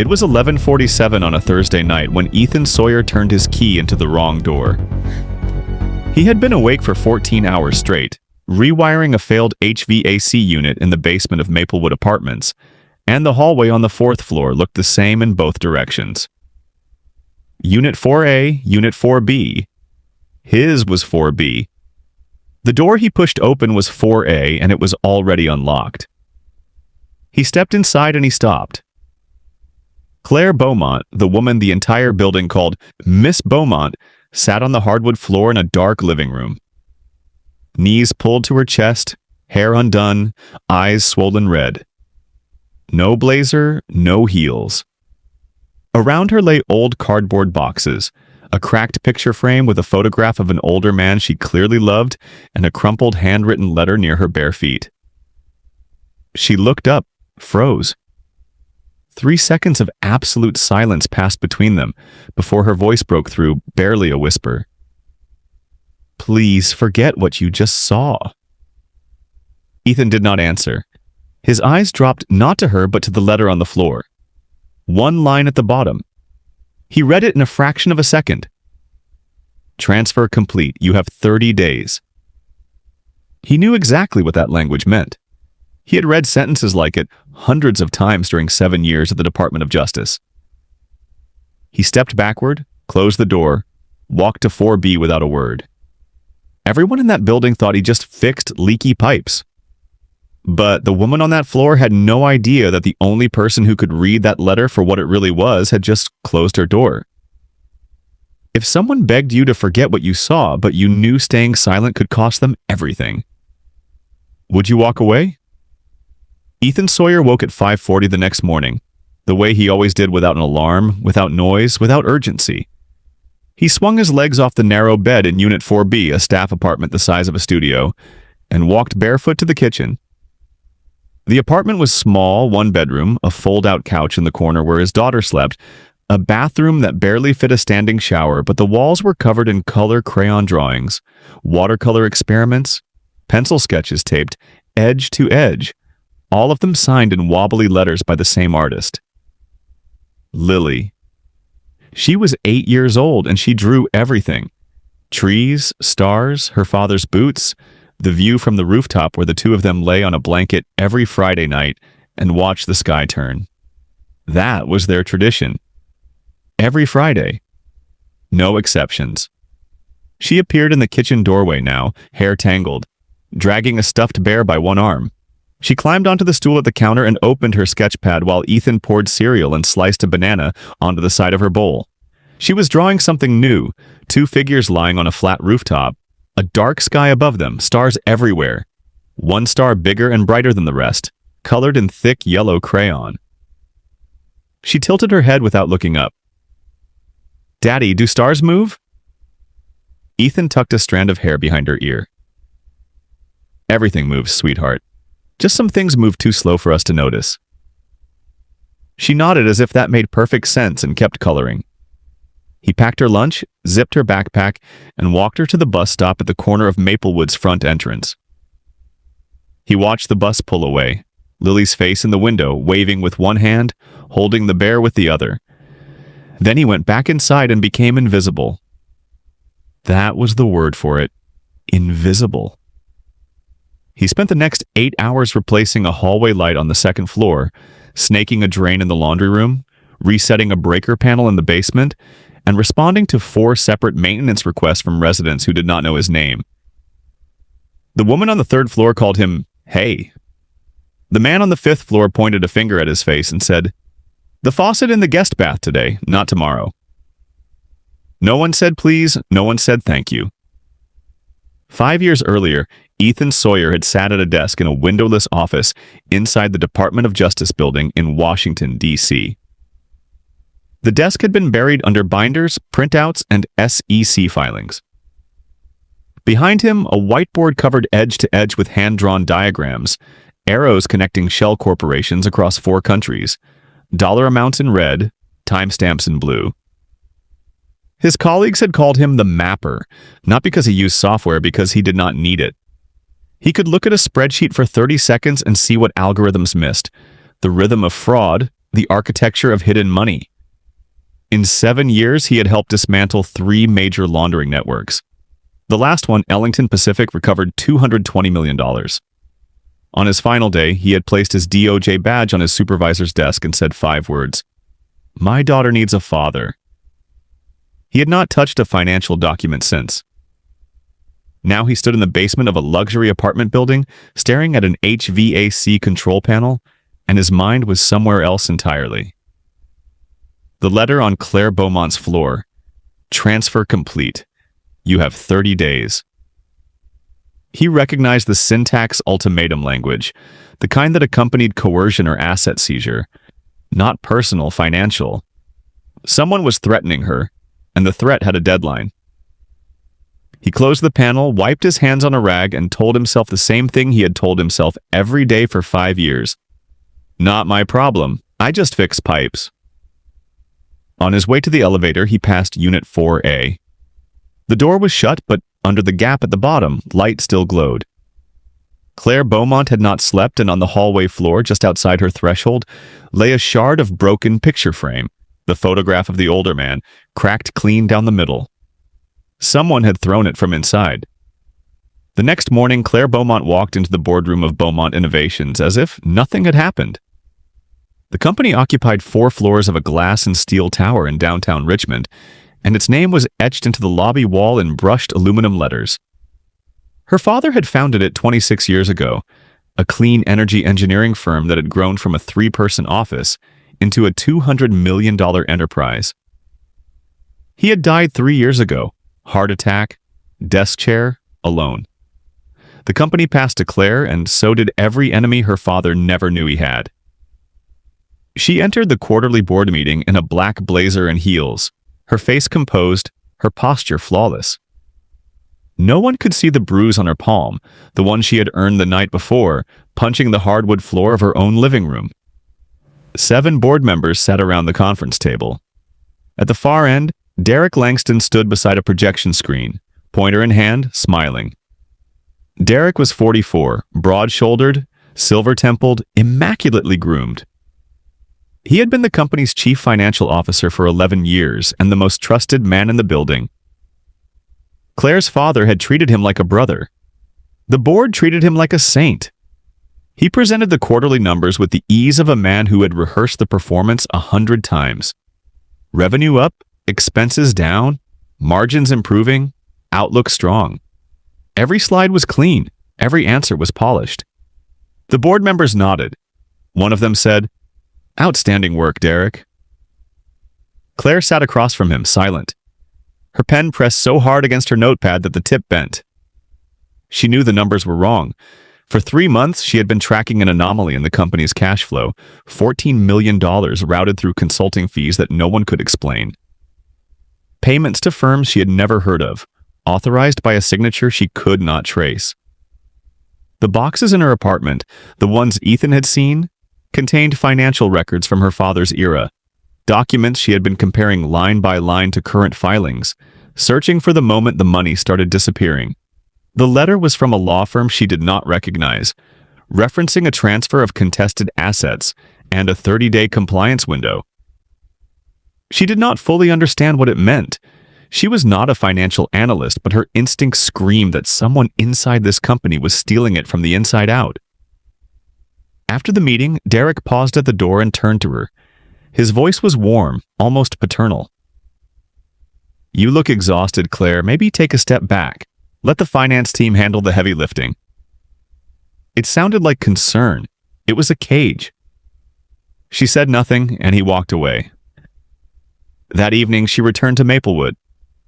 It was 11:47 on a Thursday night when Ethan Sawyer turned his key into the wrong door. He had been awake for 14 hours straight, rewiring a failed HVAC unit in the basement of Maplewood Apartments, and the hallway on the 4th floor looked the same in both directions. Unit 4A, Unit 4B. His was 4B. The door he pushed open was 4A, and it was already unlocked. He stepped inside and he stopped. Claire Beaumont, the woman the entire building called Miss Beaumont, sat on the hardwood floor in a dark living room. Knees pulled to her chest, hair undone, eyes swollen red. No blazer, no heels. Around her lay old cardboard boxes, a cracked picture frame with a photograph of an older man she clearly loved, and a crumpled handwritten letter near her bare feet. She looked up, froze. 3 seconds of absolute silence passed between them before her voice broke through, barely a whisper. "Please forget what you just saw." Ethan did not answer. His eyes dropped not to her but to the letter on the floor. One line at the bottom. He read it in a fraction of a second. "Transfer complete. You have 30 days." He knew exactly what that language meant. He had read sentences like it hundreds of times during 7 years at the Department of Justice. He stepped backward, closed the door, walked to 4B without a word. Everyone in that building thought he just fixed leaky pipes. But the woman on that floor had no idea that the only person who could read that letter for what it really was had just closed her door. If someone begged you to forget what you saw, but you knew staying silent could cost them everything, would you walk away? Ethan Sawyer woke at 5:40 the next morning, the way he always did, without an alarm, without noise, without urgency. He swung his legs off the narrow bed in Unit 4B, a staff apartment the size of a studio, and walked barefoot to the kitchen. The apartment was small, one bedroom, a fold-out couch in the corner where his daughter slept, a bathroom that barely fit a standing shower, but the walls were covered in color crayon drawings, watercolor experiments, pencil sketches taped edge to edge, all of them signed in wobbly letters by the same artist. Lily. She was 8 years old and she drew everything. Trees, stars, her father's boots, the view from the rooftop where the two of them lay on a blanket every Friday night and watched the sky turn. That was their tradition. Every Friday. No exceptions. She appeared in the kitchen doorway now, hair tangled, dragging a stuffed bear by one arm. She climbed onto the stool at the counter and opened her sketch pad while Ethan poured cereal and sliced a banana onto the side of her bowl. She was drawing something new, 2 figures lying on a flat rooftop, a dark sky above them, stars everywhere, one star bigger and brighter than the rest, colored in thick yellow crayon. She tilted her head without looking up. "Daddy, do stars move?" Ethan tucked a strand of hair behind her ear. "Everything moves, sweetheart. Just some things move too slow for us to notice." She nodded as if that made perfect sense and kept coloring. He packed her lunch, zipped her backpack, and walked her to the bus stop at the corner of Maplewood's front entrance. He watched the bus pull away, Lily's face in the window, waving with one hand, holding the bear with the other. Then he went back inside and became invisible. That was the word for it. Invisible. He spent the next 8 hours replacing a hallway light on the 2nd floor, snaking a drain in the laundry room, resetting a breaker panel in the basement, and responding to 4 separate maintenance requests from residents who did not know his name. The woman on the 3rd floor called him, "Hey." The man on the 5th floor pointed a finger at his face and said, "The faucet in the guest bath today, not tomorrow." No one said please, no one said thank you. 5 years earlier, Ethan Sawyer had sat at a desk in a windowless office inside the Department of Justice building in Washington, D.C. The desk had been buried under binders, printouts, and SEC filings. Behind him, a whiteboard covered edge to edge with hand-drawn diagrams, arrows connecting shell corporations across 4 countries, dollar amounts in red, timestamps in blue. His colleagues had called him the Mapper, not because he used software, because he did not need it. He could look at a spreadsheet for 30 seconds and see what algorithms missed: the rhythm of fraud, the architecture of hidden money. In 7 years, he had helped dismantle 3 major laundering networks. The last one, Ellington Pacific, recovered $220 million. On his final day, he had placed his DOJ badge on his supervisor's desk and said 5 words, "My daughter needs a father." He had not touched a financial document since. Now he stood in the basement of a luxury apartment building, staring at an HVAC control panel, and his mind was somewhere else entirely. The letter on Claire Beaumont's floor. Transfer complete. You have 30 days. He recognized the syntax ultimatum language, the kind that accompanied coercion or asset seizure. Not personal, financial. Someone was threatening her, and the threat had a deadline. He closed the panel, wiped his hands on a rag, and told himself the same thing he had told himself every day for 5 years. Not my problem. I just fix pipes. On his way to the elevator, he passed Unit 4A. The door was shut, but under the gap at the bottom, light still glowed. Claire Beaumont had not slept, and on the hallway floor, just outside her threshold, lay a shard of broken picture frame, the photograph of the older man, cracked clean down the middle. Someone had thrown it from inside. The next morning, Claire Beaumont walked into the boardroom of Beaumont Innovations as if nothing had happened. The company occupied 4 floors of a glass and steel tower in downtown Richmond, and its name was etched into the lobby wall in brushed aluminum letters. Her father had founded it 26 years ago, a clean energy engineering firm that had grown from a 3-person office into a $200 million enterprise. He had died 3 years ago, heart attack, desk chair, alone. The company passed to Claire, and so did every enemy her father never knew he had. She entered the quarterly board meeting in a black blazer and heels, her face composed, her posture flawless. No one could see the bruise on her palm, the one she had earned the night before, punching the hardwood floor of her own living room. 7 board members sat around the conference table. At the far end, Derek Langston stood beside a projection screen, pointer in hand, smiling. Derek was 44, broad-shouldered, silver-templed, immaculately groomed. He had been the company's chief financial officer for 11 years and the most trusted man in the building. Claire's father had treated him like a brother. The board treated him like a saint. He presented the quarterly numbers with the ease of a man who had rehearsed the performance 100 times. Revenue up, expenses down, margins improving, outlook strong. Every slide was clean, every answer was polished. The board members nodded. One of them said, "Outstanding work, Derek." Claire sat across from him, silent. Her pen pressed so hard against her notepad that the tip bent. She knew the numbers were wrong. For 3 months, she had been tracking an anomaly in the company's cash flow, $14 million routed through consulting fees that no one could explain. Payments to firms she had never heard of, authorized by a signature she could not trace. The boxes in her apartment, the ones Ethan had seen, contained financial records from her father's era, documents she had been comparing line by line to current filings, searching for the moment the money started disappearing. The letter was from a law firm she did not recognize, referencing a transfer of contested assets and a 30-day compliance window. She did not fully understand what it meant. She was not a financial analyst, but her instincts screamed that someone inside this company was stealing it from the inside out. After the meeting, Derek paused at the door and turned to her. His voice was warm, almost paternal. "You look exhausted, Claire. Maybe take a step back. Let the finance team handle the heavy lifting." It sounded like concern. It was a cage. She said nothing, and he walked away. That evening, she returned to Maplewood.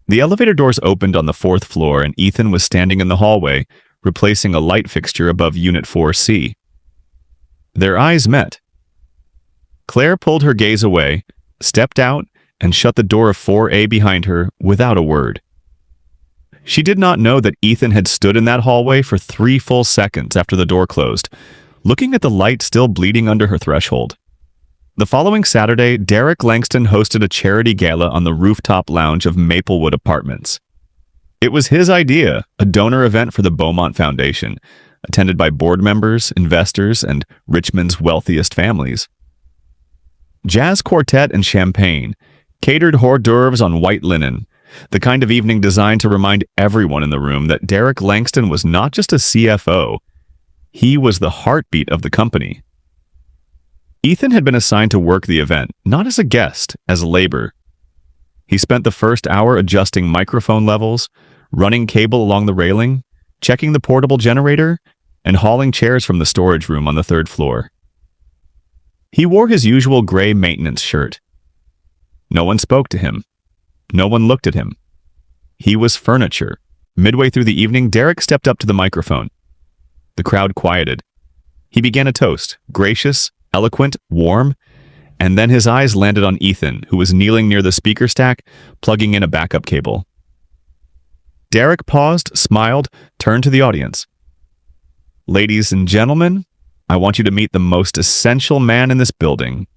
The elevator doors opened on the 4th floor, and Ethan was standing in the hallway, replacing a light fixture above Unit 4C. Their eyes met. Claire pulled her gaze away, stepped out, and shut the door of 4A behind her without a word. She did not know that Ethan had stood in that hallway for 3 full seconds after the door closed, looking at the light still bleeding under her threshold. The following Saturday, Derek Langston hosted a charity gala on the rooftop lounge of Maplewood Apartments. It was his idea, a donor event for the Beaumont Foundation, attended by board members, investors, and Richmond's wealthiest families. Jazz quartet and champagne, catered hors d'oeuvres on white linen, the kind of evening designed to remind everyone in the room that Derek Langston was not just a CFO, he was the heartbeat of the company. Ethan had been assigned to work the event, not as a guest, as labor. He spent the first hour adjusting microphone levels, running cable along the railing, checking the portable generator, and hauling chairs from the storage room on the third floor. He wore his usual gray maintenance shirt. No one spoke to him. No one looked at him. He was furniture. Midway through the evening, Derek stepped up to the microphone. The crowd quieted. He began a toast, gracious, eloquent, warm, and then his eyes landed on Ethan, who was kneeling near the speaker stack, plugging in a backup cable. Derek paused, smiled, turned to the audience. "Ladies and gentlemen, I want you to meet the most essential man in this building."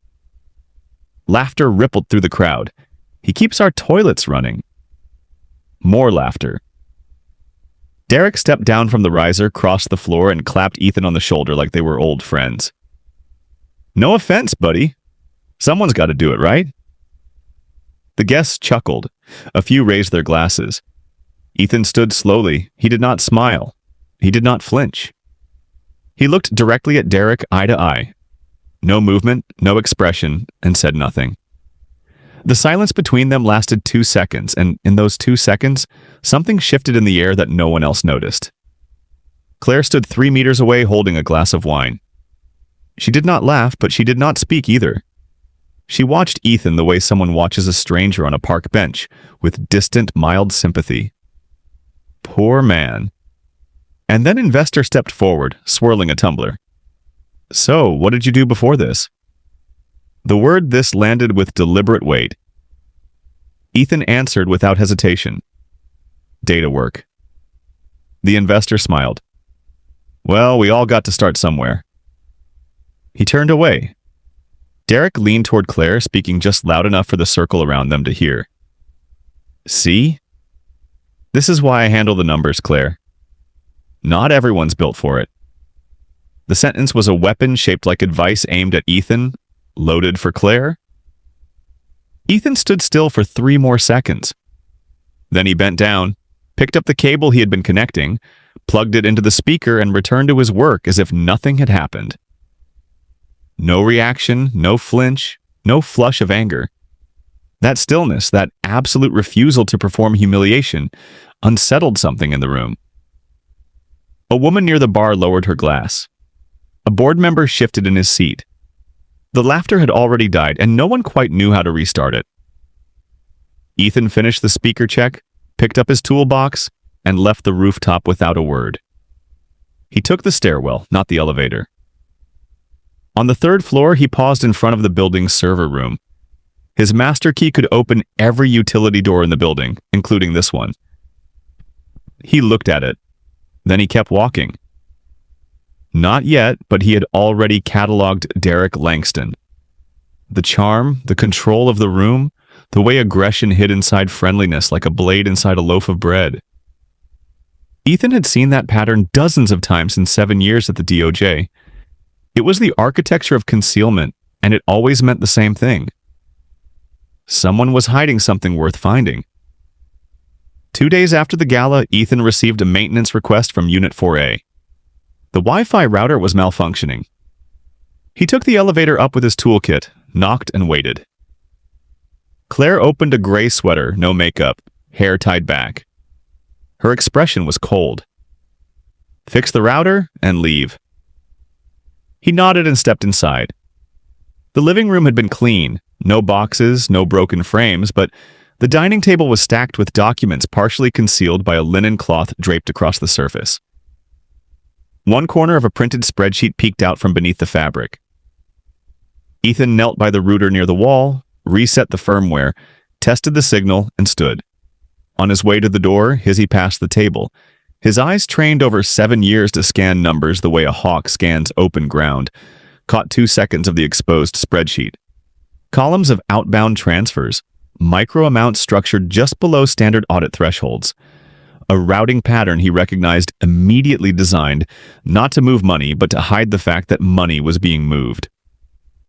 Laughter rippled through the crowd. "He keeps our toilets running." More laughter. Derek stepped down from the riser, crossed the floor, and clapped Ethan on the shoulder like they were old friends. "No offense, buddy. Someone's got to do it, right?" The guests chuckled. A few raised their glasses. Ethan stood slowly. He did not smile. He did not flinch. He looked directly at Derek eye to eye. No movement, no expression, and said nothing. The silence between them lasted 2 seconds, and in those 2 seconds, something shifted in the air that no one else noticed. Claire stood 3 meters away holding a glass of wine. She did not laugh, but she did not speak either. She watched Ethan the way someone watches a stranger on a park bench, with distant, mild sympathy. Poor man. And then Investor stepped forward, swirling a tumbler. "So, what did you do before this?" The word "this" landed with deliberate weight. Ethan answered without hesitation. "Data work." The investor smiled. "Well, we all got to start somewhere." He turned away. Derek leaned toward Claire, speaking just loud enough for the circle around them to hear. "See? This is why I handle the numbers, Claire. Not everyone's built for it." The sentence was a weapon shaped like advice aimed at Ethan, loaded for Claire. Ethan stood still for 3 more seconds. Then he bent down, picked up the cable he had been connecting, plugged it into the speaker, and returned to his work as if nothing had happened. No reaction, no flinch, no flush of anger. That stillness, that absolute refusal to perform humiliation, unsettled something in the room. A woman near the bar lowered her glass. A board member shifted in his seat. The laughter had already died, and no one quite knew how to restart it. Ethan finished the speaker check, picked up his toolbox, and left the rooftop without a word. He took the stairwell, not the elevator. On the 3rd floor, he paused in front of the building's server room. His master key could open every utility door in the building, including this one. He looked at it. Then he kept walking. Not yet, but he had already cataloged Derek Langston. The charm, the control of the room, the way aggression hid inside friendliness like a blade inside a loaf of bread. Ethan had seen that pattern dozens of times in 7 years at the DOJ. It was the architecture of concealment, and it always meant the same thing. Someone was hiding something worth finding. 2 days after the gala, Ethan received a maintenance request from Unit 4A. The Wi-Fi router was malfunctioning. He took the elevator up with his toolkit, knocked, and waited. Claire opened a gray sweater, no makeup, hair tied back. Her expression was cold. "Fix the router and leave." He nodded and stepped inside. The living room had been clean, no boxes, no broken frames, but the dining table was stacked with documents partially concealed by a linen cloth draped across the surface. One corner of a printed spreadsheet peeked out from beneath the fabric. Ethan knelt by the router near the wall, reset the firmware, tested the signal, and stood. On his way to the door, Hizzy passed the table. His eyes, trained over 7 years to scan numbers the way a hawk scans open ground, caught 2 seconds of the exposed spreadsheet. Columns of outbound transfers, micro amounts structured just below standard audit thresholds. A routing pattern he recognized, immediately designed not to move money, but to hide the fact that money was being moved.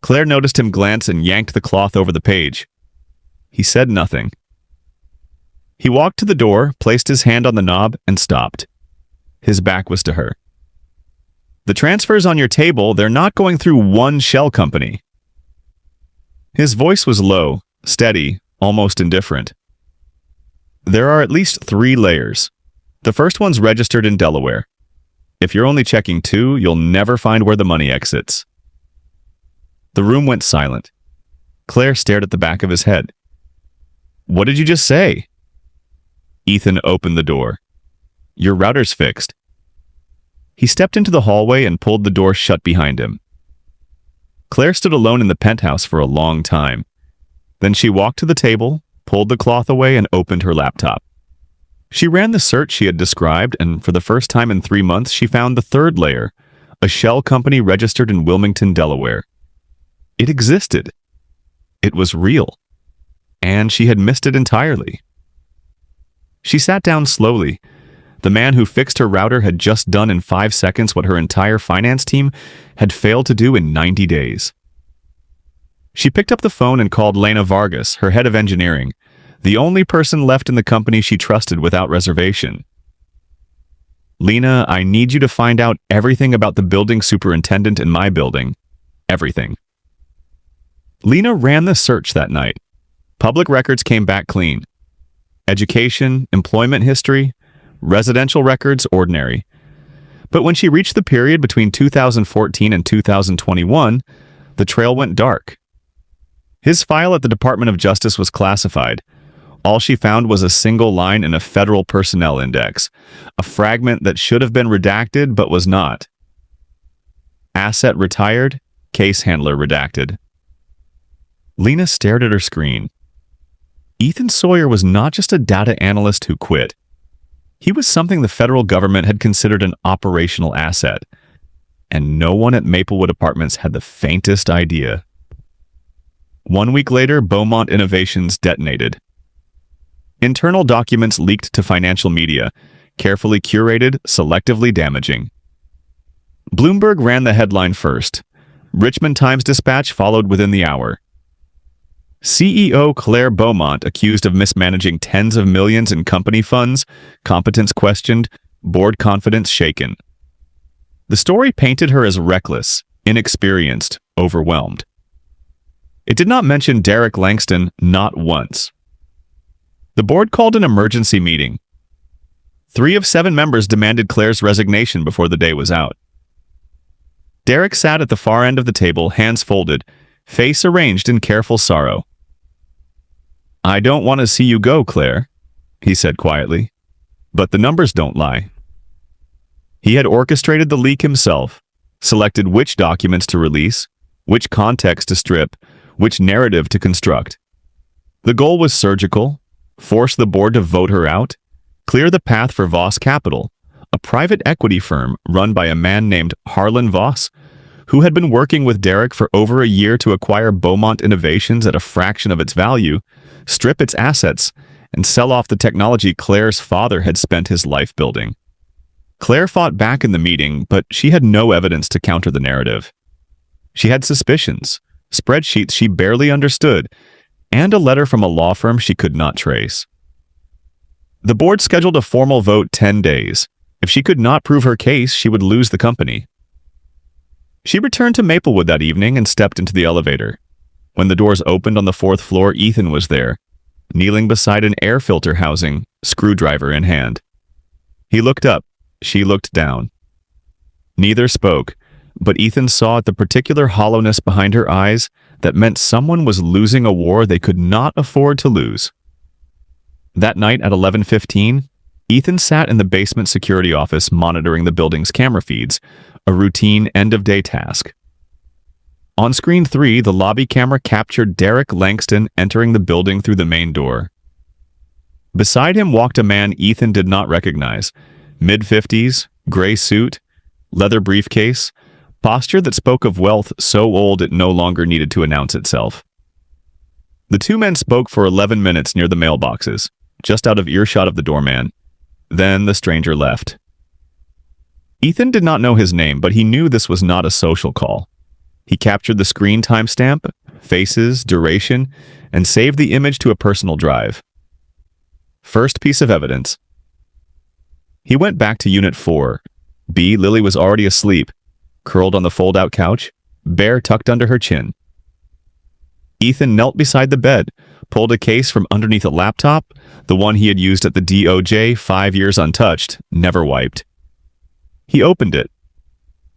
Claire noticed him glance and yanked the cloth over the page. He said nothing. He walked to the door, placed his hand on the knob, and stopped. His back was to her. The transfers on your table, they're not going through one shell company. His voice was low, steady, almost indifferent. There are at least 3 layers. The first one's registered in Delaware. If you're only checking 2, you'll never find where the money exits. The room went silent. Claire stared at the back of his head. What did you just say? Ethan opened the door. Your router's fixed. He stepped into the hallway and pulled the door shut behind him. Claire stood alone in the penthouse for a long time. Then she walked to the table, pulled the cloth away, and opened her laptop. She ran the search she had described, and for the first time in 3 months, she found the 3rd layer, a shell company registered in Wilmington, Delaware. It existed. It was real. And she had missed it entirely. She sat down slowly. The man who fixed her router had just done in 5 seconds what her entire finance team had failed to do in 90 days. She picked up the phone and called Lena Vargas, her head of engineering, the only person left in the company she trusted without reservation. Lena, I need you to find out everything about the building superintendent in my building. Everything. Lena ran the search that night. Public records came back clean. Education, employment history, residential records, ordinary. But when she reached the period between 2014 and 2021, the trail went dark. His file at the Department of Justice was classified. All she found was a single line in a federal personnel index, a fragment that should have been redacted but was not. Asset retired, case handler redacted. Lena stared at her screen. Ethan Sawyer was not just a data analyst who quit. He was something the federal government had considered an operational asset, and no one at Maplewood Apartments had the faintest idea. 1 week later, Beaumont Innovations detonated. Internal documents leaked to financial media, carefully curated, selectively damaging. Bloomberg ran the headline first. Richmond Times-Dispatch followed within the hour. CEO Claire Beaumont accused of mismanaging tens of millions in company funds, competence questioned, board confidence shaken. The story painted her as reckless, inexperienced, overwhelmed. It did not mention Derek Langston, not once. The board called an emergency meeting. 3 of 7 members demanded Claire's resignation before the day was out. Derek sat at the far end of the table, hands folded, face arranged in careful sorrow. I don't want to see you go, Claire, he said quietly, but the numbers don't lie. He had orchestrated the leak himself, selected which documents to release, which context to strip, which narrative to construct. The goal was surgical: force the board to vote her out, clear the path for Voss Capital, a private equity firm run by a man named Harlan Voss, who had been working with Derek for over a year to acquire Beaumont Innovations at a fraction of its value, strip its assets, and sell off the technology Claire's father had spent his life building. Claire fought back in the meeting, but she had no evidence to counter the narrative. She had suspicions, spreadsheets she barely understood, and a letter from a law firm she could not trace. The board scheduled a formal vote 10 days. If she could not prove her case, she would lose the company. She returned to Maplewood that evening and stepped into the elevator. When the doors opened on the 4th floor, Ethan was there, kneeling beside an air filter housing, screwdriver in hand. He looked up. She looked down. Neither spoke, but Ethan saw at the particular hollowness behind her eyes that meant someone was losing a war they could not afford to lose. That night at 11:15, Ethan sat in the basement security office monitoring the building's camera feeds, a routine end-of-day task. On screen 3, the lobby camera captured Derek Langston entering the building through the main door. Beside him walked a man Ethan did not recognize, mid-50s, gray suit, leather briefcase, posture that spoke of wealth so old it no longer needed to announce itself. The 2 men spoke for 11 minutes near the mailboxes, just out of earshot of the doorman. Then the stranger left. Ethan did not know his name, but he knew this was not a social call. He captured the screen timestamp, faces, duration, and saved the image to a personal drive. First piece of evidence. He went back to Unit 4. Lily was already asleep, curled on the fold-out couch, bear tucked under her chin. Ethan knelt beside the bed, pulled a case from underneath a laptop, the one he had used at the DOJ 5 years untouched, never wiped. He opened it.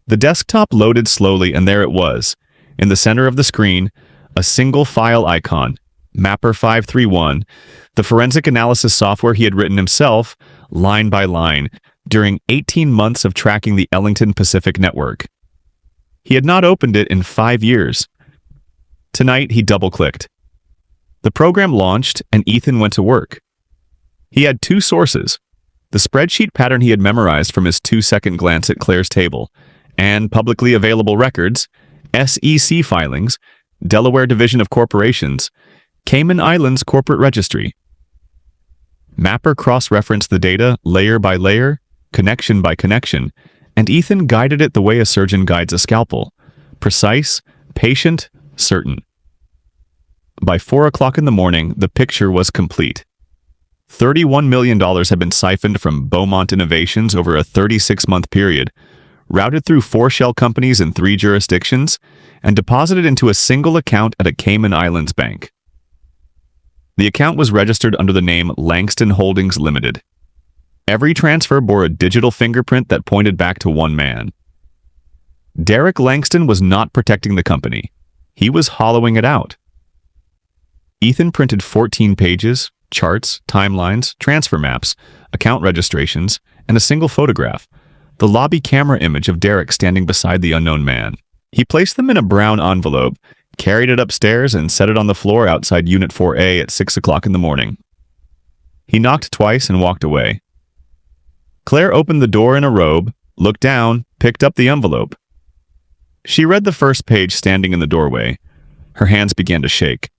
The desktop loaded slowly, and there it was. In the center of the screen, a single file icon, Mapper 531, the forensic analysis software he had written himself, line by line, during 18 months of tracking the Ellington Pacific network. He had not opened it in 5 years. Tonight, he double-clicked. The program launched, and Ethan went to work. He had 2 sources, the spreadsheet pattern he had memorized from his 2-second glance at Claire's table, and publicly available records, SEC filings, Delaware Division of Corporations, Cayman Islands Corporate Registry. Mapper cross-referenced the data layer by layer, connection by connection, and Ethan guided it the way a surgeon guides a scalpel, precise, patient, certain. By 4 o'clock in the morning, the picture was complete. $31 million had been siphoned from Beaumont Innovations over a 36-month period, routed through 4 shell companies in 3 jurisdictions, and deposited into a single account at a Cayman Islands bank. The account was registered under the name Langston Holdings Limited. Every transfer bore a digital fingerprint that pointed back to one man. Derek Langston was not protecting the company. He was hollowing it out. Ethan printed 14 pages, charts, timelines, transfer maps, account registrations, and a single photograph, the lobby camera image of Derek standing beside the unknown man. He placed them in a brown envelope, carried it upstairs, and set it on the floor outside Unit 4A at 6 o'clock in the morning. He knocked twice and walked away. Claire opened the door in a robe, looked down, picked up the envelope. She read the first page standing in the doorway. Her hands began to shake.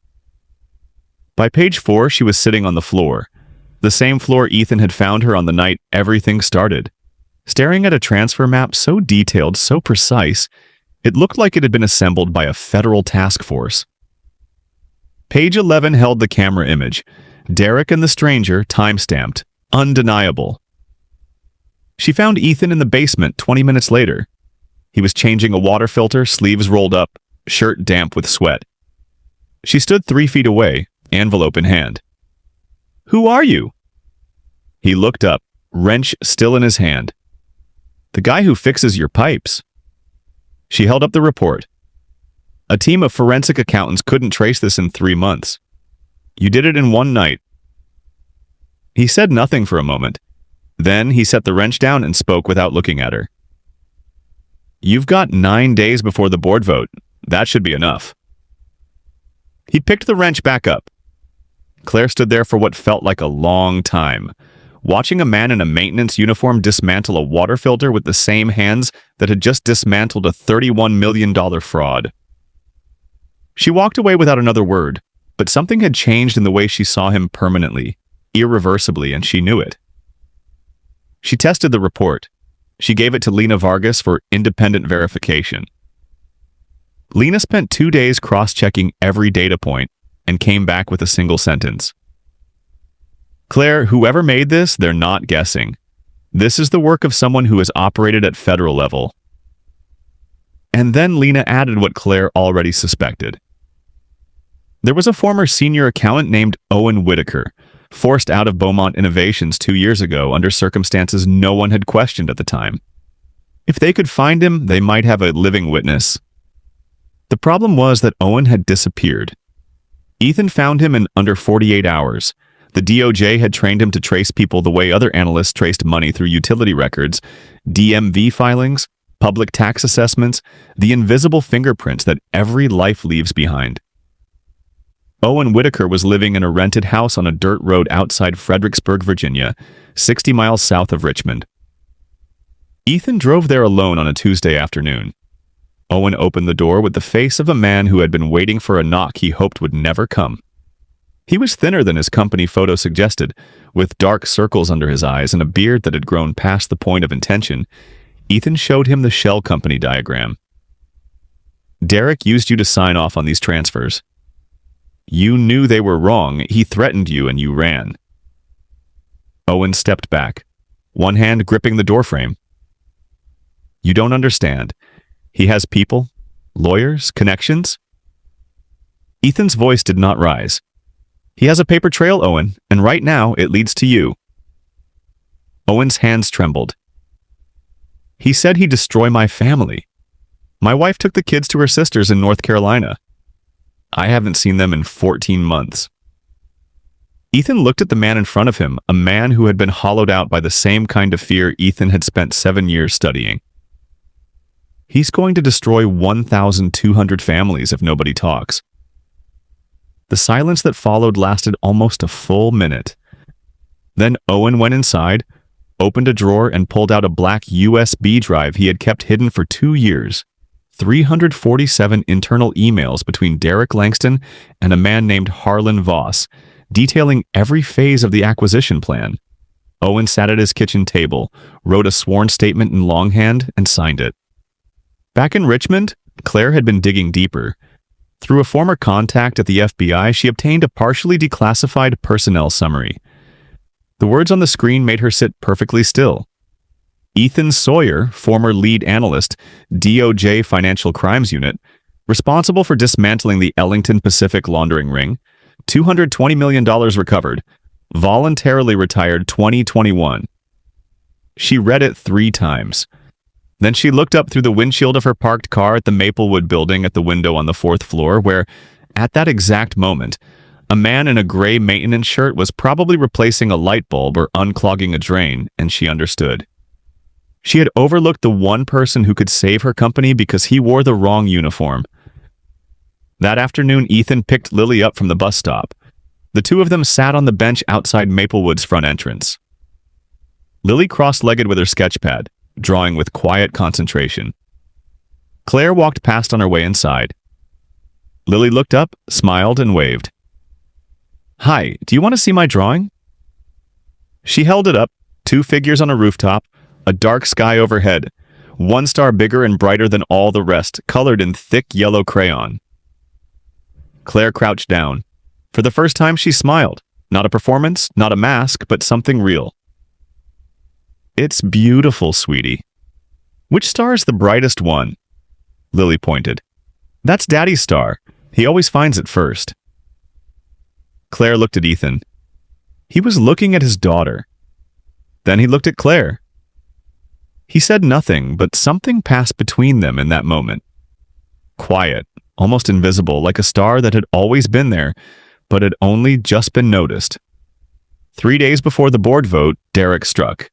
By page 4, she was sitting on the floor, the same floor Ethan had found her on the night everything started, staring at a transfer map so detailed, so precise, it looked like it had been assembled by a federal task force. Page 11 held the camera image, Derek and the stranger, time-stamped, undeniable. She found Ethan in the basement 20 minutes later. He was changing a water filter, sleeves rolled up, shirt damp with sweat. She stood 3 feet away, envelope in hand. "Who are you?" He looked up, wrench still in his hand. "The guy who fixes your pipes." She held up the report. "A team of forensic accountants couldn't trace this in 3 months. You did it in 1 night." He said nothing for a moment. Then he set the wrench down and spoke without looking at her. "You've got 9 days before the board vote. That should be enough." He picked the wrench back up. Claire stood there for what felt like a long time, watching a man in a maintenance uniform dismantle a water filter with the same hands that had just dismantled a $31 million fraud. She walked away without another word, but something had changed in the way she saw him permanently, irreversibly, and she knew it. She tested the report. She gave it to Lena Vargas for independent verification. Lena spent 2 days cross-checking every data point and came back with a single sentence. "Claire, whoever made this, they're not guessing. This is the work of someone who has operated at federal level." And then Lena added what Claire already suspected. There was a former senior accountant named Owen Whitaker, forced out of Beaumont Innovations 2 years ago under circumstances no one had questioned at the time. If they could find him, they might have a living witness. The problem was that Owen had disappeared. Ethan found him in under 48 hours. The DOJ had trained him to trace people the way other analysts traced money through utility records, DMV filings, public tax assessments, the invisible fingerprints that every life leaves behind. Owen Whitaker was living in a rented house on a dirt road outside Fredericksburg, Virginia, 60 miles south of Richmond. Ethan drove there alone on a Tuesday afternoon. Owen opened the door with the face of a man who had been waiting for a knock he hoped would never come. He was thinner than his company photo suggested, with dark circles under his eyes and a beard that had grown past the point of intention. Ethan showed him the shell company diagram. Derek used you to sign off on these transfers. You knew they were wrong. He threatened you and you ran. Owen stepped back, one hand gripping the doorframe. You don't understand. He has people, lawyers, connections. Ethan's voice did not rise. He has a paper trail, Owen, and right now it leads to you. Owen's hands trembled. He said he'd destroy my family. My wife took the kids to her sisters in North Carolina. I haven't seen them in 14 months. Ethan looked at the man in front of him, a man who had been hollowed out by the same kind of fear Ethan had spent 7 years studying. He's going to destroy 1,200 families if nobody talks. The silence that followed lasted almost a full minute. Then Owen went inside, opened a drawer, and pulled out a black USB drive he had kept hidden for 2 years. 347 internal emails between Derek Langston and a man named Harlan Voss, detailing every phase of the acquisition plan. Owen sat at his kitchen table, wrote a sworn statement in longhand, and signed it. Back in Richmond, Claire had been digging deeper. Through a former contact at the FBI, she obtained a partially declassified personnel summary. The words on the screen made her sit perfectly still. Ethan Sawyer, former lead analyst, DOJ Financial Crimes Unit, responsible for dismantling the Ellington Pacific laundering ring, $220 million recovered, voluntarily retired 2021. She read it 3 times. Then she looked up through the windshield of her parked car at the Maplewood building at the window on the 4th floor where, at that exact moment, a man in a gray maintenance shirt was probably replacing a light bulb or unclogging a drain, and she understood. She had overlooked the one person who could save her company because he wore the wrong uniform. That afternoon, Ethan picked Lily up from the bus stop. The two of them sat on the bench outside Maplewood's front entrance. Lily cross-legged with her sketchpad, drawing with quiet concentration. Claire walked past on her way inside. Lily looked up, smiled, and waved. Hi, do you want to see my drawing? She held it up, 2 figures on a rooftop, a dark sky overhead, 1 star bigger and brighter than all the rest, colored in thick yellow crayon. Claire crouched down. For the first time, she smiled. Not a performance, not a mask, but something real. It's beautiful, sweetie. Which star is the brightest one? Lily pointed. That's Daddy's star. He always finds it first. Claire looked at Ethan. He was looking at his daughter. Then he looked at Claire. He said nothing, but something passed between them in that moment. Quiet, almost invisible, like a star that had always been there, but had only just been noticed. 3 days before the board vote, Derek struck.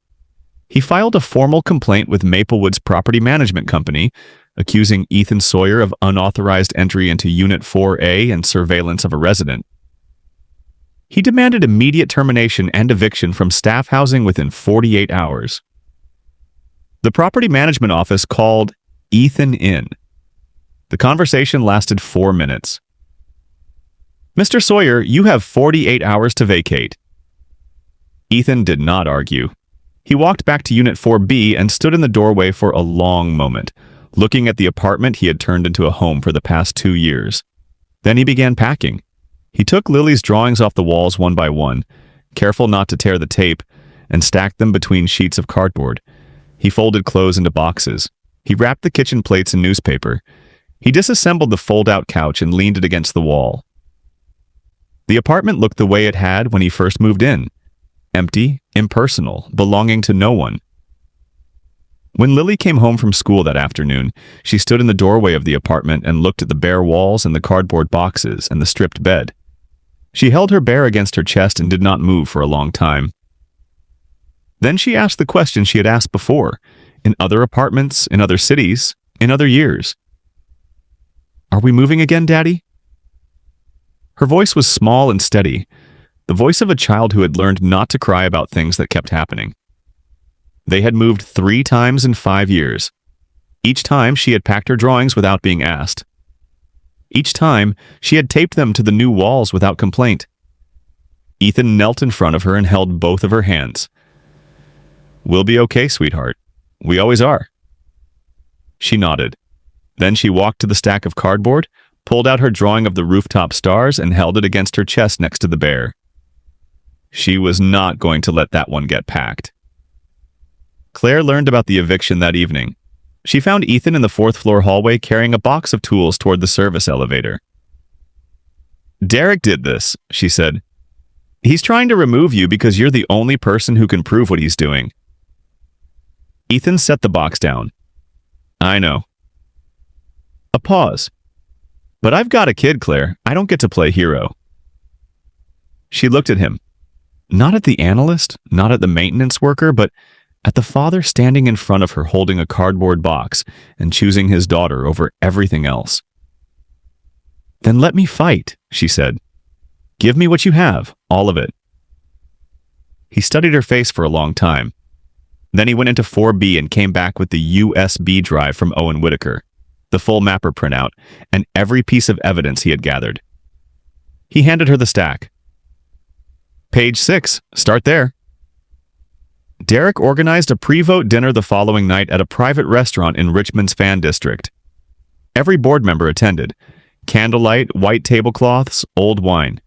He filed a formal complaint with Maplewood's property management company, accusing Ethan Sawyer of unauthorized entry into Unit 4A and surveillance of a resident. He demanded immediate termination and eviction from staff housing within 48 hours. The property management office called Ethan in. The conversation lasted 4 minutes. Mr. Sawyer, you have 48 hours to vacate. Ethan did not argue. He walked back to Unit 4B and stood in the doorway for a long moment, looking at the apartment he had turned into a home for the past 2 years. Then he began packing. He took Lily's drawings off the walls one by one, careful not to tear the tape, and stacked them between sheets of cardboard. He folded clothes into boxes. He wrapped the kitchen plates in newspaper. He disassembled the fold-out couch and leaned it against the wall. The apartment looked the way it had when he first moved in. Empty, impersonal, belonging to no one. When Lily came home from school that afternoon, she stood in the doorway of the apartment and looked at the bare walls and the cardboard boxes and the stripped bed. She held her bear against her chest and did not move for a long time. Then she asked the question she had asked before, in other apartments, in other cities, in other years. Are we moving again, Daddy? Her voice was small and steady, the voice of a child who had learned not to cry about things that kept happening. They had moved 3 times in 5 years. Each time she had packed her drawings without being asked. Each time she had taped them to the new walls without complaint. Ethan knelt in front of her and held both of her hands. We'll be okay, sweetheart. We always are. She nodded. Then she walked to the stack of cardboard, pulled out her drawing of the rooftop stars, and held it against her chest next to the bear. She was not going to let that one get packed. Claire learned about the eviction that evening. She found Ethan in the fourth-floor hallway carrying a box of tools toward the service elevator. "Derek did this," she said. "He's trying to remove you because you're the only person who can prove what he's doing." Ethan set the box down. "I know." A pause. "But I've got a kid, Claire. I don't get to play hero." She looked at him. Not at the analyst, not at the maintenance worker, but at the father standing in front of her holding a cardboard box and choosing his daughter over everything else. "Then let me fight," she said. "Give me what you have, all of it." He studied her face for a long time. Then he went into 4B and came back with the USB drive from Owen Whitaker, the full mapper printout, and every piece of evidence he had gathered. He handed her the stack. "Page 6, start there." Derek organized a pre-vote dinner the following night at a private restaurant in Richmond's Fan District. Every board member attended. Candlelight, white tablecloths, old wine.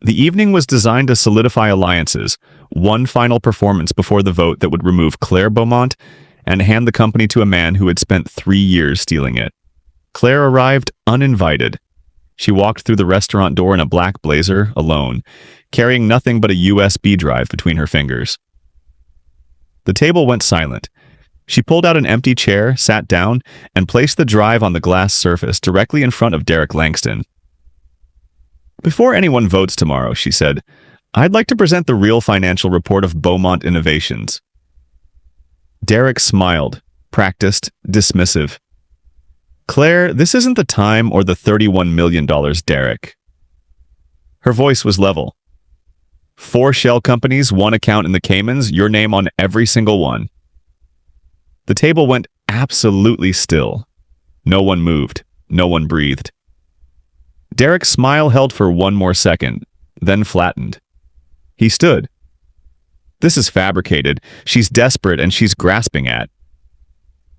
The evening was designed to solidify alliances, one final performance before the vote that would remove Claire Beaumont and hand the company to a man who had spent 3 years stealing it. Claire arrived uninvited. She walked through the restaurant door in a black blazer, alone, carrying nothing but a USB drive between her fingers. The table went silent. She pulled out an empty chair, sat down, and placed the drive on the glass surface directly in front of Derek Langston. "Before anyone votes tomorrow," she said, "I'd like to present the real financial report of Beaumont Innovations." Derek smiled, practiced, dismissive. "Claire, this isn't the time or the $31 million, Derek." Her voice was level. 4 shell companies, 1 account in the Caymans, your name on every single one." The table went absolutely still. No one moved. No one breathed. Derek's smile held for 1 more second, then flattened. He stood. "This is fabricated. She's desperate and she's grasping at."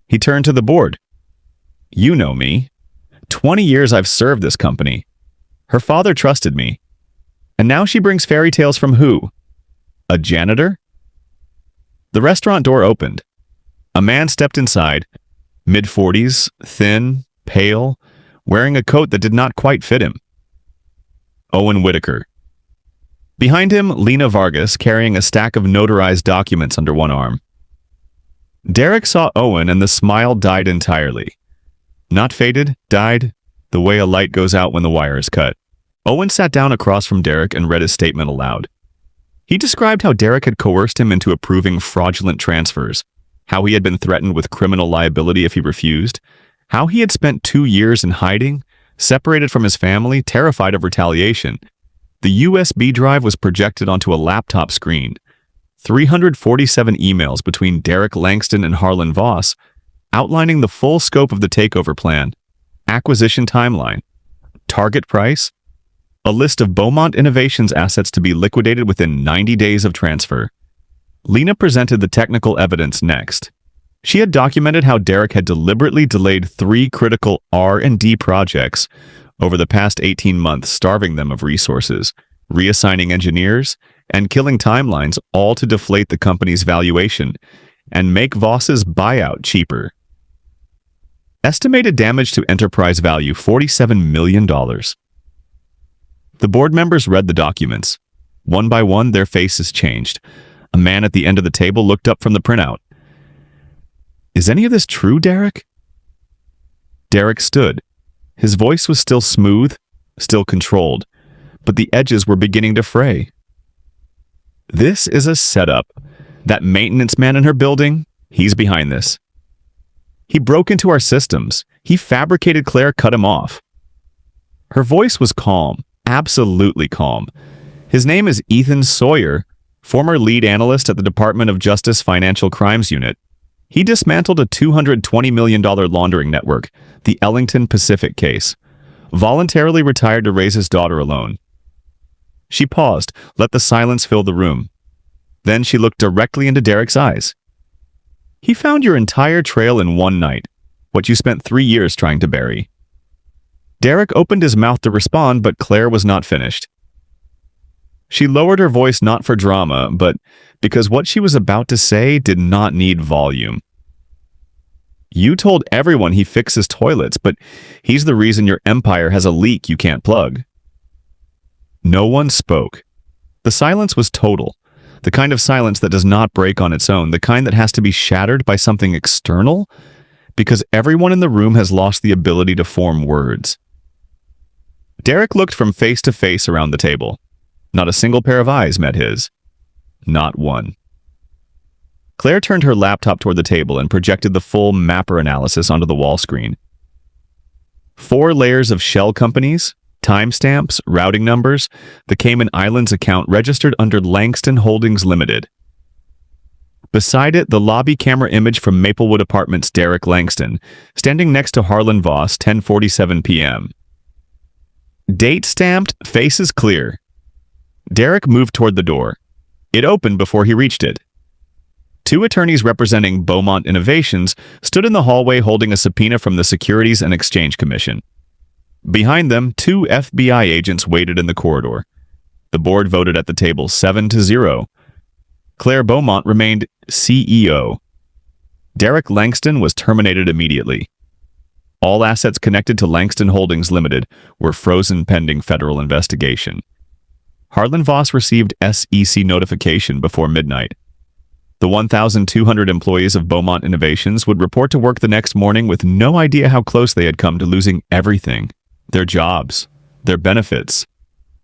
He turned to the board. "You know me. 20 years I've served this company. Her father trusted me. And now she brings fairy tales from who? A janitor?" The restaurant door opened. A man stepped inside, mid-40s, thin, pale, wearing a coat that did not quite fit him. Owen Whitaker. Behind him, Lena Vargas, carrying a stack of notarized documents under one arm. Derek saw Owen and the smile died entirely. Not faded, died, the way a light goes out when the wire is cut. Owen sat down across from Derek and read his statement aloud. He described how Derek had coerced him into approving fraudulent transfers, how he had been threatened with criminal liability if he refused, how he had spent 2 years in hiding, separated from his family, terrified of retaliation. The USB drive was projected onto a laptop screen. 347 emails between Derek Langston and Harlan Voss, outlining the full scope of the takeover plan, acquisition timeline, target price, a list of Beaumont Innovations assets to be liquidated within 90 days of transfer. Lena presented the technical evidence next. She had documented how Derek had deliberately delayed 3 critical R&D projects over the past 18 months, starving them of resources, reassigning engineers, and killing timelines, all to deflate the company's valuation and make Voss's buyout cheaper. Estimated damage to enterprise value, $47 million. The board members read the documents. One by one, their faces changed. A man at the end of the table looked up from the printout. "Is any of this true, Derek?" Derek stood. His voice was still smooth, still controlled, but the edges were beginning to fray. "This is a setup. That maintenance man in her building, he's behind this. He broke into our systems. He fabricated Claire, cut him off." Her voice was calm. Absolutely calm. "His name is Ethan Sawyer, former lead analyst at the Department of Justice Financial Crimes Unit. He dismantled a $220 million laundering network, the Ellington Pacific case. Voluntarily retired to raise his daughter alone." She paused, let the silence fill the room. Then she looked directly into Derek's eyes. "He found your entire trail in one night. what you spent 3 years trying to bury. Derek opened his mouth to respond, but Claire was not finished. She lowered her voice not for drama, but because what she was about to say did not need volume. You told everyone he fixes toilets, but he's the reason your empire has a leak you can't plug. No one spoke. The silence was total. The kind of silence that does not break on its own, the kind that has to be shattered by something external, because everyone in the room has lost the ability to form words. Derek looked from face to face around the table. Not a single pair of eyes met his. Not one. Claire turned her laptop toward the table and projected the full mapper analysis onto the wall screen. 4 layers of shell companies, timestamps, routing numbers, the Cayman Islands account registered under Langston Holdings Limited. Beside it, the lobby camera image from Maplewood Apartments' Derek Langston, standing next to Harlan Voss, 10:47 p.m. Date stamped, faces clear. Derek moved toward the door. It opened before he reached it. 2 attorneys representing Beaumont Innovations stood in the hallway holding a subpoena from the Securities and Exchange Commission. Behind them, 2 FBI agents waited in the corridor. The board voted at the table 7-0. Claire Beaumont remained CEO. Derek Langston was terminated immediately. All assets connected to Langston Holdings Limited were frozen pending federal investigation. Harlan Voss received SEC notification before midnight. The 1,200 employees of Beaumont Innovations would report to work the next morning with no idea how close they had come to losing everything: their jobs, their benefits,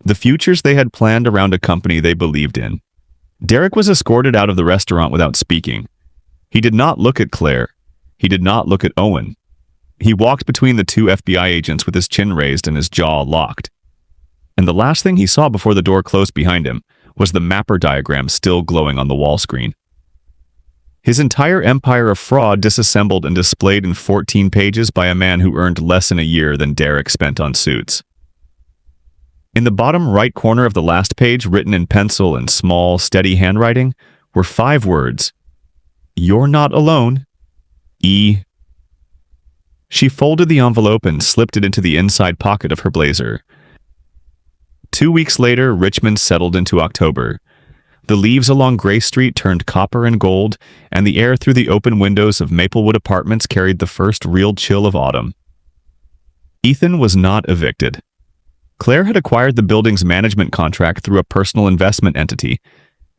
the futures they had planned around a company they believed in. Derek was escorted out of the restaurant without speaking. He did not look at Claire. He did not look at Owen. He walked between the 2 FBI agents with his chin raised and his jaw locked. And the last thing he saw before the door closed behind him was the mapper diagram still glowing on the wall screen. His entire empire of fraud disassembled and displayed in 14 pages by a man who earned less in a year than Derek spent on suits. In the bottom right corner of the last page, written in pencil and small, steady handwriting, were 5 words. You're not alone. E. She folded the envelope and slipped it into the inside pocket of her blazer. 2 weeks later, Richmond settled into October. The leaves along Gray Street turned copper and gold, and the air through the open windows of Maplewood Apartments carried the first real chill of autumn. Ethan was not evicted. Claire had acquired the building's management contract through a personal investment entity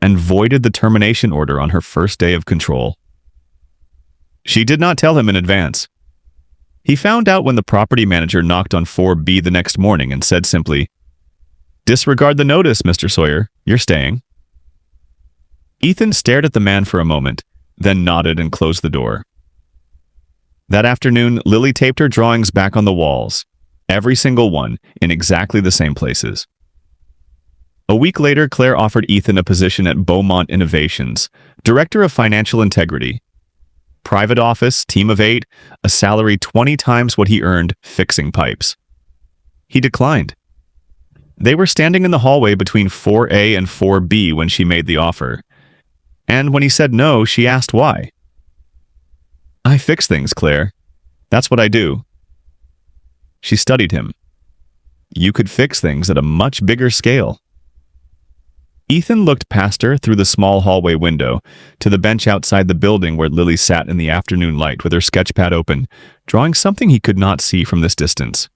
and voided the termination order on her first day of control. She did not tell him in advance. He found out when the property manager knocked on 4B the next morning and said simply, "Disregard the notice, Mr. Sawyer. You're staying." Ethan stared at the man for a moment, then nodded and closed the door. That afternoon, Lily taped her drawings back on the walls, every single one, in exactly the same places. A week later, Claire offered Ethan a position at Beaumont Innovations, Director of Financial Integrity. Private office, team of 8, a salary 20 times what he earned fixing pipes. He declined. They were standing in the hallway between 4A and 4B when she made the offer. And when he said no, she asked why. "I fix things, Claire. That's what I do." She studied him. "You could fix things at a much bigger scale." Ethan looked past her through the small hallway window to the bench outside the building where Lily sat in the afternoon light with her sketchpad open, drawing something he could not see from this distance.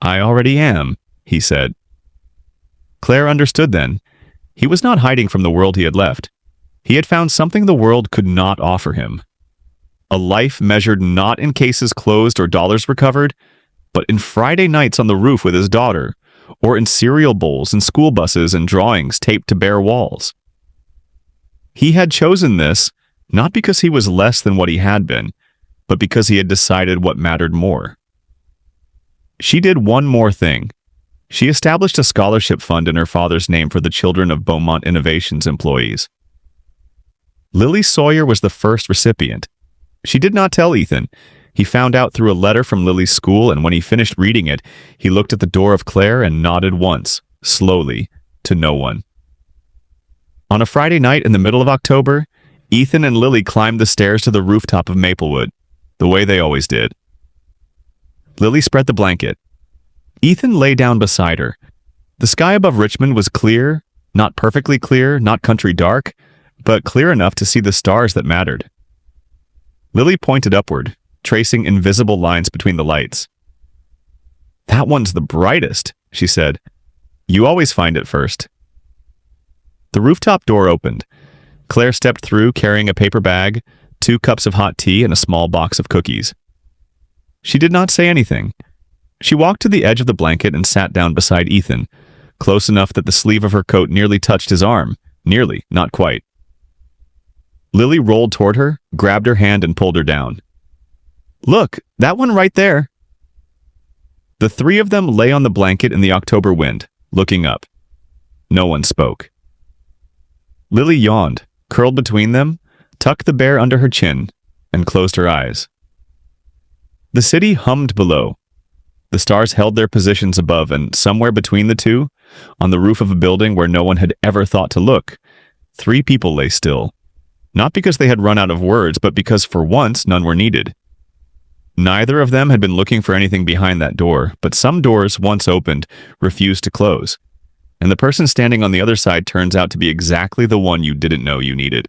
"I already am," he said. Claire understood then. He was not hiding from the world he had left. He had found something the world could not offer him. A life measured not in cases closed or dollars recovered, but in Friday nights on the roof with his daughter, or in cereal bowls and school buses and drawings taped to bare walls. He had chosen this, not because he was less than what he had been, but because he had decided what mattered more. She did one more thing. She established a scholarship fund in her father's name for the children of Beaumont Innovations employees. Lily Sawyer was the first recipient. She did not tell Ethan. He found out through a letter from Lily's school, and when he finished reading it, he looked at the door of Claire and nodded once, slowly, to no one. On a Friday night in the middle of October, Ethan and Lily climbed the stairs to the rooftop of Maplewood. the way they always did. Lily spread the blanket. Ethan lay down beside her. The sky above Richmond was clear, not perfectly clear, not country dark, but clear enough to see the stars that mattered. Lily pointed upward, tracing invisible lines between the lights. "That one's the brightest," she said. "You always find it first." The rooftop door opened. Claire stepped through carrying a paper bag, 2 cups of hot tea, and a small box of cookies. She did not say anything. She walked to the edge of the blanket and sat down beside Ethan, close enough that the sleeve of her coat nearly touched his arm. Nearly, not quite. Lily rolled toward her, grabbed her hand, and pulled her down. "Look, that one right there." The 3 of them lay on the blanket in the October wind, looking up. No one spoke. Lily yawned, curled between them, tucked the bear under her chin, and closed her eyes. The city hummed below. The stars held their positions above, and somewhere between the two, on the roof of a building where no one had ever thought to look, 3 people lay still. Not because they had run out of words, but because for once none were needed. Neither of them had been looking for anything behind that door, but some doors, once opened, refused to close. And the person standing on the other side turns out to be exactly the one you didn't know you needed.